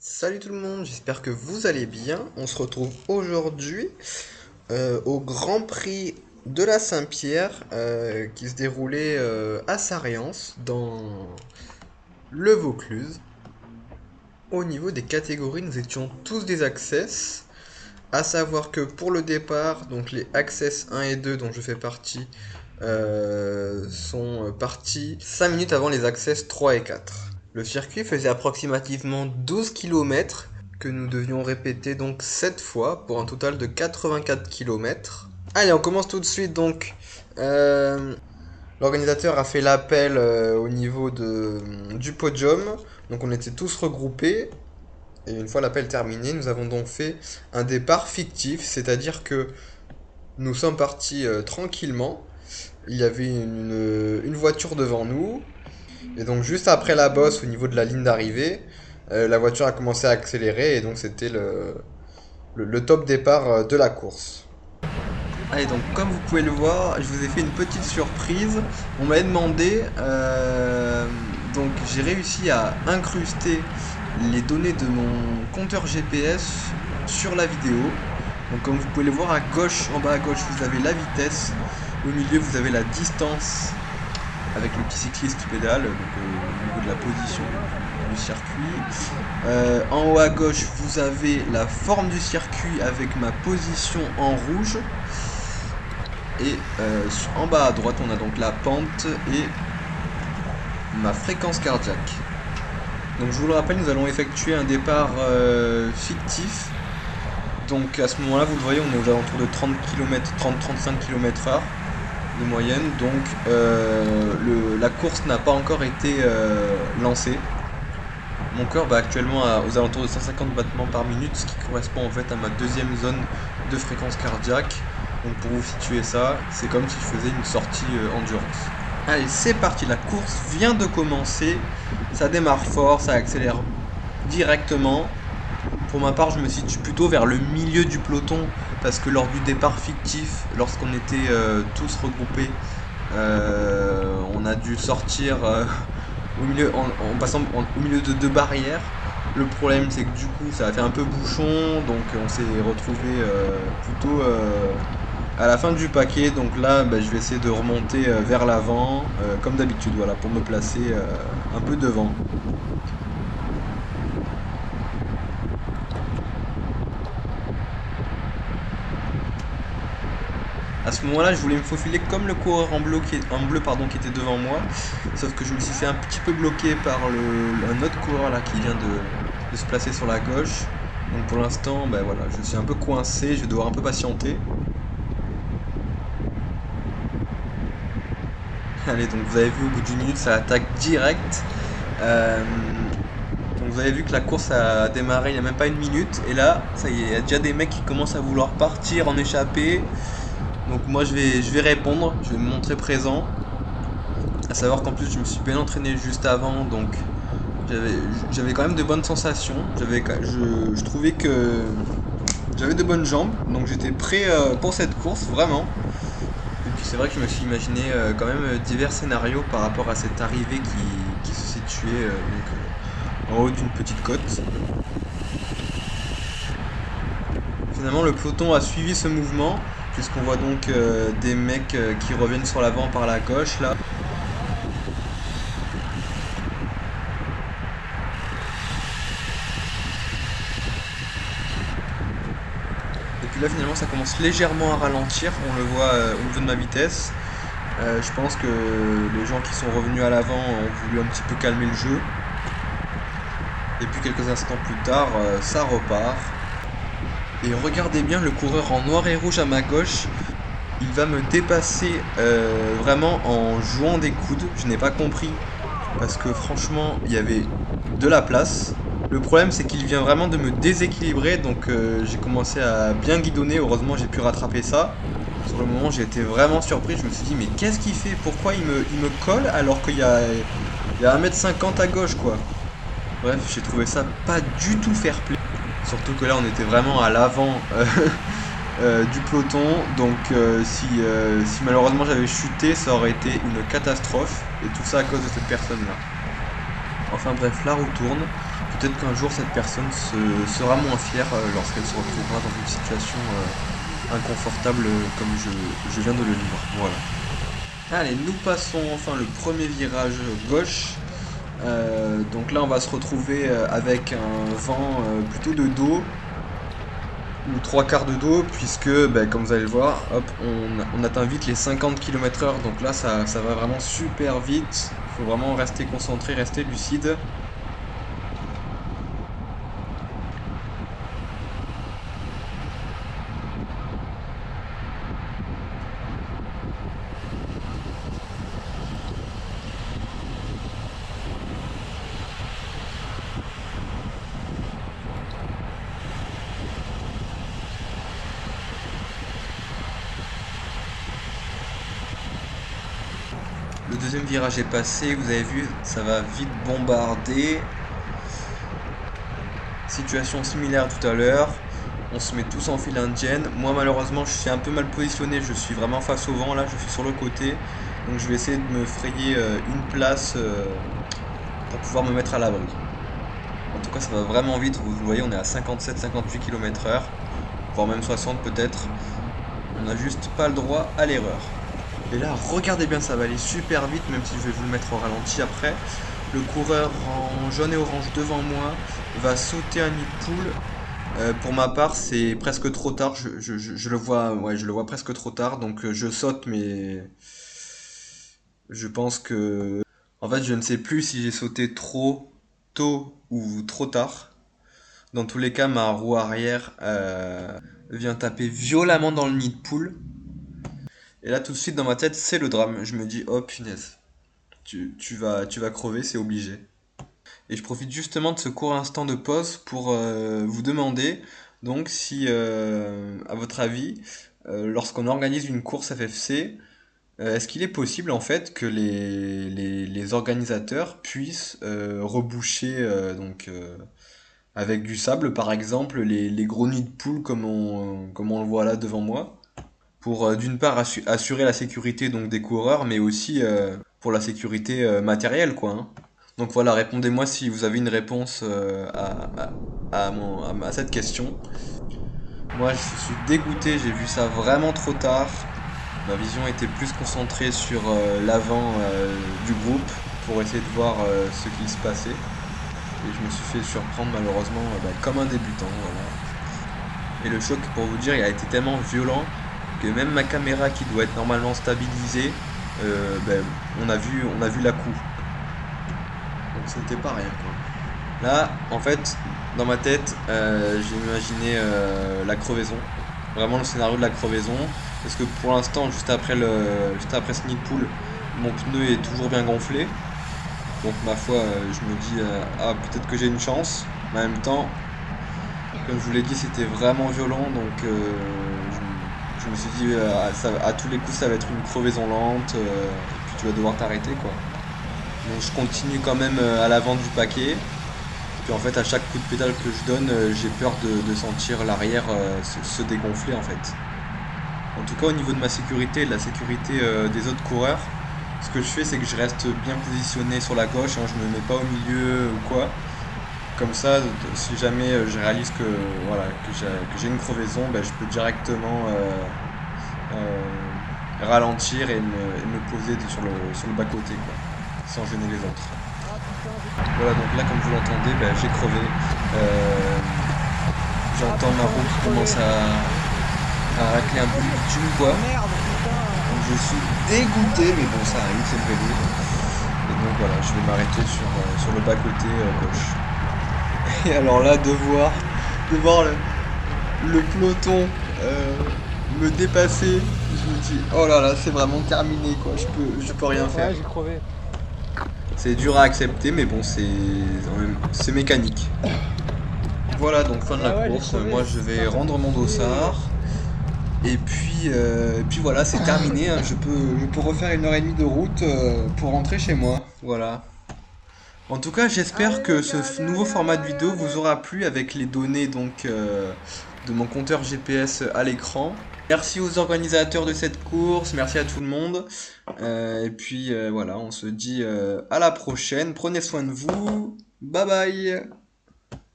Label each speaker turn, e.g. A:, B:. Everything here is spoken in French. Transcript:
A: Salut tout le monde, j'espère que vous allez bien. On se retrouve aujourd'hui au Grand Prix de la Saint-Pierre qui se déroulait à Sariens dans le Vaucluse. Au niveau des catégories, nous étions tous des Access, à savoir que pour le départ, donc les Access 1 et 2 dont je fais partie sont partis 5 minutes avant les Access 3 et 4. Le circuit faisait approximativement 12 km que nous devions répéter donc 7 fois pour un total de 84 km. Allez, on commence tout de suite donc. Euh, L'organisateur a fait l'appel au niveau du podium, donc on était tous regroupés. Et une fois l'appel terminé, nous avons donc fait un départ fictif, c'est-à-dire que nous sommes partis tranquillement. Il y avait une voiture devant nous, et donc juste après la bosse au niveau de la ligne d'arrivée, la voiture a commencé à accélérer, et donc c'était le top départ de la course. Allez, donc comme vous pouvez le voir, je vous ai fait une petite surprise. On m'avait demandé, donc j'ai réussi à incruster les données de mon compteur GPS sur la vidéo. Donc comme vous pouvez le voir à gauche, en bas à gauche, vous avez la vitesse. Au milieu, vous avez la distance avec le petit cycliste qui pédale, donc au niveau de la position du circuit. En haut à gauche, vous avez la forme du circuit avec ma position en rouge. Et en bas à droite, on a donc la pente et ma fréquence cardiaque. Donc je vous le rappelle, nous allons effectuer un départ fictif. Donc à ce moment-là, vous le voyez, on est aux alentours de 30 km, 30-35 km/h de moyenne. Donc la course n'a pas encore été lancée. Mon cœur bat actuellement aux alentours de 150 battements par minute, ce qui correspond en fait à ma deuxième zone de fréquence cardiaque. Donc pour vous situer ça, c'est comme si je faisais une sortie endurance. Allez, c'est parti, la course vient de commencer. Ça démarre fort, ça accélère directement. Pour ma part, je me situe plutôt vers le milieu du peloton parce que lors du départ fictif, lorsqu'on était tous regroupés, on a dû sortir en passant au milieu de deux barrières. Le problème, c'est que du coup, ça a fait un peu bouchon, donc on s'est retrouvé plutôt à la fin du paquet. Donc là, je vais essayer de remonter vers l'avant, comme d'habitude, voilà, pour me placer un peu devant. À ce moment-là, je voulais me faufiler comme le coureur en bleu, qui était devant moi. Sauf que je me suis fait un petit peu bloquer par un autre coureur là qui vient de se placer sur la gauche. Donc pour l'instant, voilà, je suis un peu coincé, je vais devoir un peu patienter. Allez, donc vous avez vu au bout d'une minute, ça attaque direct. Donc vous avez vu que la course a démarré il n'y a même pas une minute. Et là, ça y est, il y a déjà des mecs qui commencent à vouloir partir en échappée. Donc moi je vais répondre, je vais me montrer présent. À savoir qu'en plus je me suis bien entraîné juste avant, donc j'avais quand même de bonnes sensations. Je trouvais que j'avais de bonnes jambes, donc j'étais prêt pour cette course, vraiment. Et puis c'est vrai que je me suis imaginé quand même divers scénarios par rapport à cette arrivée qui se situait en haut d'une petite côte. Finalement le peloton a suivi ce mouvement, puisqu'on voit donc des mecs qui reviennent sur l'avant par la gauche là. Et puis là finalement ça commence légèrement à ralentir, on le voit au niveau de ma vitesse. Je pense que les gens qui sont revenus à l'avant ont voulu un petit peu calmer le jeu. Et puis quelques instants plus tard, ça repart. Et regardez bien le coureur en noir et rouge à ma gauche. Il va me dépasser vraiment en jouant des coudes. Je n'ai pas compris parce que franchement il y avait de la place. Le problème c'est qu'il vient vraiment de me déséquilibrer, donc j'ai commencé à bien guidonner. Heureusement j'ai pu rattraper ça. Sur le moment j'ai été vraiment surpris, je me suis dit mais qu'est-ce qu'il fait? Pourquoi il me colle alors il y a 1m50 à gauche quoi. Bref, j'ai trouvé ça pas du tout fair play. Surtout que là on était vraiment à l'avant du peloton, donc si malheureusement j'avais chuté, ça aurait été une catastrophe, et tout ça à cause de cette personne là. Enfin bref, la roue tourne. Peut-être qu'un jour cette personne sera moins fière lorsqu'elle se retrouvera dans une situation inconfortable comme je viens de le vivre. Voilà. Allez, nous passons enfin le premier virage gauche. Donc là on va se retrouver avec un vent plutôt de dos, ou trois quarts de dos, puisque comme vous allez le voir, hop, on atteint vite les 50 km/h, donc là ça va vraiment super vite. Il faut vraiment rester concentré, rester lucide. Le deuxième virage est passé, vous avez vu, ça va vite bombarder. Situation similaire tout à l'heure. On se met tous en file indienne. Moi malheureusement je suis un peu mal positionné, je suis vraiment face au vent là, je suis sur le côté. Donc je vais essayer de me frayer une place pour pouvoir me mettre à l'abri. En tout cas ça va vraiment vite, vous voyez on est à 57-58 km/h, voire même 60 peut-être. On n'a juste pas le droit à l'erreur. Et là regardez bien, ça va aller super vite, même si je vais vous le mettre au ralenti après. Le coureur en jaune et orange devant moi va sauter un nid de poule. Pour ma part, c'est presque trop tard. Je le vois, ouais, je le vois presque trop tard. Donc je saute, mais je pense que, en fait, je ne sais plus si j'ai sauté trop tôt ou trop tard. Dans tous les cas, ma roue arrière vient taper violemment dans le nid de poule. Et là, tout de suite dans ma tête, c'est le drame. Je me dis, oh punaise, tu vas crever, c'est obligé. Et je profite justement de ce court instant de pause pour vous demander donc si, à votre avis, lorsqu'on organise une course FFC, est-ce qu'il est possible en fait que les organisateurs puissent reboucher avec du sable par exemple les gros nids de poules comme on le voit là devant moi, pour d'une part assurer la sécurité donc des coureurs, mais aussi pour la sécurité matérielle quoi, hein. Donc voilà, répondez-moi si vous avez une réponse à cette question. Moi, je suis dégoûté, j'ai vu ça vraiment trop tard. Ma vision était plus concentrée sur l'avant du groupe pour essayer de voir ce qui se passait. Et je me suis fait surprendre malheureusement comme un débutant. Voilà. Et le choc, pour vous dire, il a été tellement violent que même ma caméra qui doit être normalement stabilisée, on a vu la coup. Donc c'était pas rien quoi. Là, en fait, dans ma tête, j'ai imaginé la crevaison. Vraiment le scénario de la crevaison. Parce que pour l'instant, juste après ce nid de poule, mon pneu est toujours bien gonflé. Donc ma foi, je me dis, peut-être que j'ai une chance. Mais en même temps, comme je vous l'ai dit, c'était vraiment violent. Donc je me suis dit, à tous les coups, ça va être une crevaison lente. Et puis tu vas devoir t'arrêter quoi. Donc je continue quand même à l'avant du paquet. Puis en fait à chaque coup de pédale que je donne, j'ai peur de sentir l'arrière se dégonfler en fait. En tout cas au niveau de ma sécurité et de la sécurité des autres coureurs, ce que je fais c'est que je reste bien positionné sur la gauche, hein, je me mets pas au milieu ou quoi. Comme ça, si jamais je réalise que voilà que j'ai une crevaison, je peux directement ralentir et me poser sur le bas-côté quoi, sans gêner les autres. Voilà, donc là comme vous l'entendez, j'ai crevé. J'entends ma roue qui commence à racler un peu le bitume quoi. Donc je suis dégoûté, mais bon ça arrive, c'est le vélo. Et donc voilà, je vais m'arrêter sur le bas-côté gauche. Et alors là, de voir le peloton me dépasser, je me dis oh là là, c'est vraiment terminé quoi, je peux rien faire.
B: Ouais, j'ai crevé.
A: C'est dur à accepter, mais bon, c'est mécanique. Voilà, donc fin de la course. Moi, je vais rendre mon dossard. Et puis voilà, c'est terminé, hein. Je peux refaire 1h30 de route pour rentrer chez moi. Voilà. En tout cas, j'espère que ce nouveau format de vidéo vous aura plu avec les données donc de mon compteur GPS à l'écran. Merci aux organisateurs de cette course, merci à tout le monde. Et puis voilà, on se dit à la prochaine. Prenez soin de vous. Bye bye.